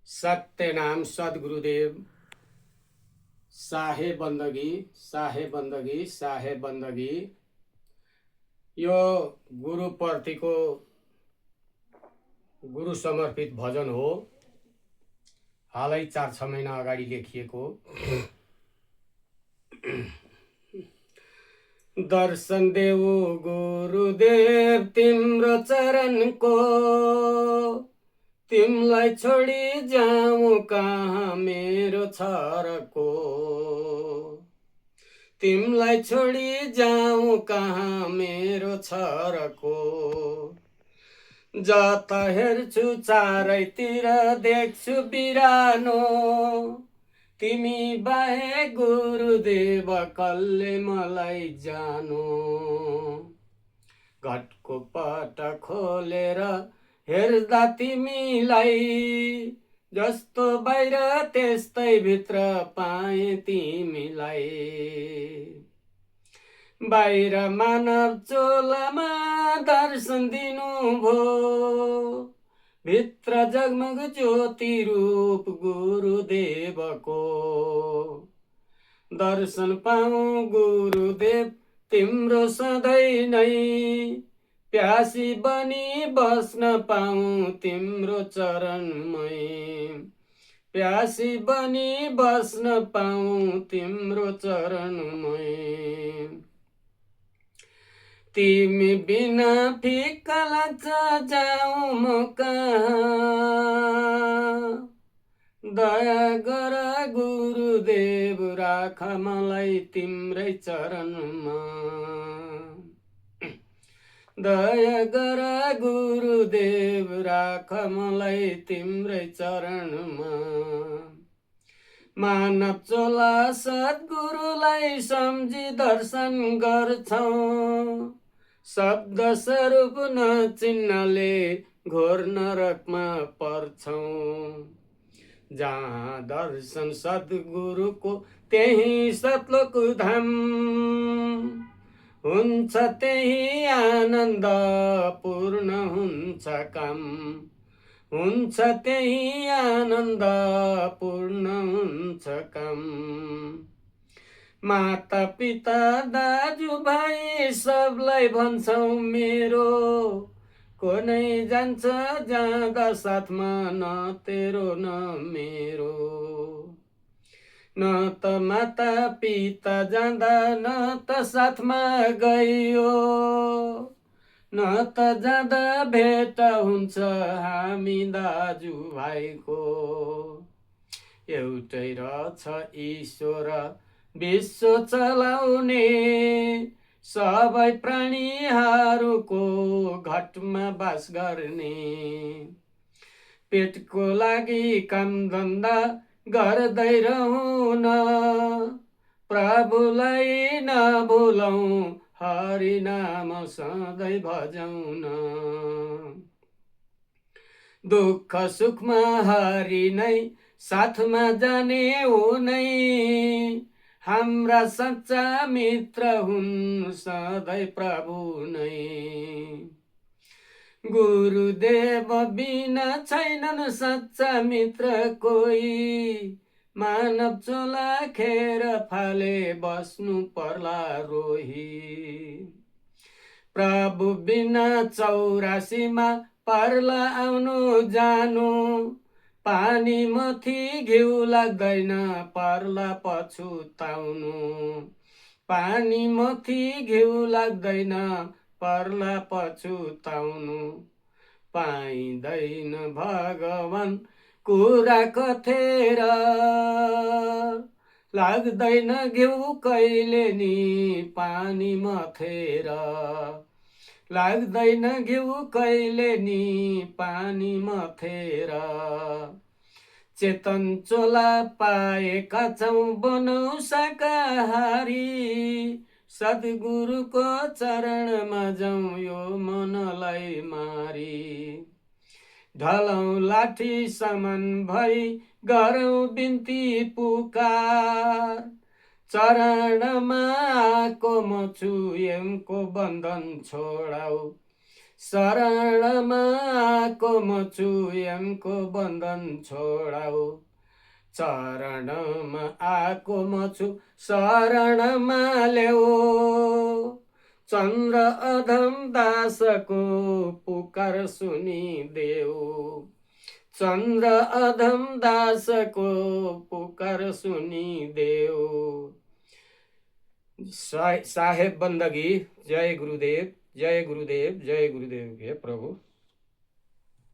सत्यनाम सद्गुरुदेव साहे बन्दगी साहे बन्दगी साहे बन्दगी। यो गुरुप्रतिको गुरु समर्पित भजन हो। हालै 4-6 महिना अगाडि लेखिएको। दर्शन देऊ गुरुदेव तिम्रो चरणको, तिमलाई छोडी जाऊँ कहाँ मेरो छरको, तिमलाई छोडी जाऊँ कहाँ मेरो छरको। जता हेर्छु चारैतिर देख्छु बिरानो, तिमी बाहे गुरुदेव कसले मलाई जानो। घटको पट खोलेर हेर्दा तिमीलाई, जस्तो बाहिर त्यस्तै भित्र पाएँ तिमीलाई। बाहिर मानव चोलामा दर्शन दिनुभो, भित्र जगमग ज्योति रूप गुरुदेवको। दर्शन पाऊँ गुरुदेव तिम्रो सधैँ नै, प्यासी बनी बस्न पाऊँ तिम्रो चरणमै। प्यासी बनी बस्न पाऊँ तिम्रो चरणमै। तिमी बिना फिक्का लाग्छ जाऊँ म कहाँ, दया गर गुरुदेव राख मलाई तिम्रै चरणमा। दया गर गुरुदेव राख मलाई तिम्रै चरणमा। मानव चोला सद्गुरुलाई सम्झी दर्शन गर्छौं, शब्द स्वरूप नचिन्हले घोर नरकमा पर्छौं। जहाँ दर्शन सद्गुरुको त्यही सतलोक धाम, हुन्छ त्यही आनन्द पूर्ण हुन्छ काम। हुन्छ त्यही आनन्द पूर्ण हुन्छ काम। माता पिता दाजुभाइ सबलाई भन्छौँ मेरो, को नै जान्छ जाँदा साथमा न तेरो न मेरो। न त माता पिता जाँदा न त साथमा गइयो, न त जाँदा भेट हुन्छ हामी दाजुभाइको। एउटै रहेछ ईश्वर विश्व चलाउने, सबै प्राणीहरूको घटमा बास गर्ने। पेटको लागि काम धन्दा गर्दै रहूँ न, प्रभुलाई नभुलौँ हरि नाम सधैँ भजौँ न। दुःख सुखमा हरि नै साथमा जाने उनै, हाम्रा सच्चा मित्र हुन् सधैँ प्रभु नै। गुरुदेव बिना छैनन् सच्चा मित्र कोही, मानव चोला खेर फाले बस्नु पर्ला रोही। प्रभु बिना 84मा पर्ला आउनु जानु, पानी मथि घिउ लाग्दैन पर्ला पछुताउनु। पानी मथि घिउ लाग्दैन पर्ला पछुताउनु। पाइँदैन भगवान कुरा कथेर, लाग्दैन घिउ कहिले नि पानी मथेर। लाग्दैन घिउ कहिले नि पानी मथेर। चेतन चोला पाएका छौँ बनौँ शाकाहारी, सद्गुरुको चरणमा जाउँ यो मनलाई मारी। ढलौँ लाठी समान भई गरौँ बिन्ती पुकार, चरणमा आएको म छु यमको बन्धन छोडाऊ। शरणमा आएको म छु, यमको बन्धन छोडाऊ। चरणमा आएको म छु, शरणमा ल्याऊ। चन्द्र अधम दासको पुकार सुनिदेऊ। चन्द्र अधम दासको पुकार सुनिदेऊ। साहेब बन्दगी। जय गुरुदेव, जय गुरुदेव, जय गुरुदेव। हे प्रभु।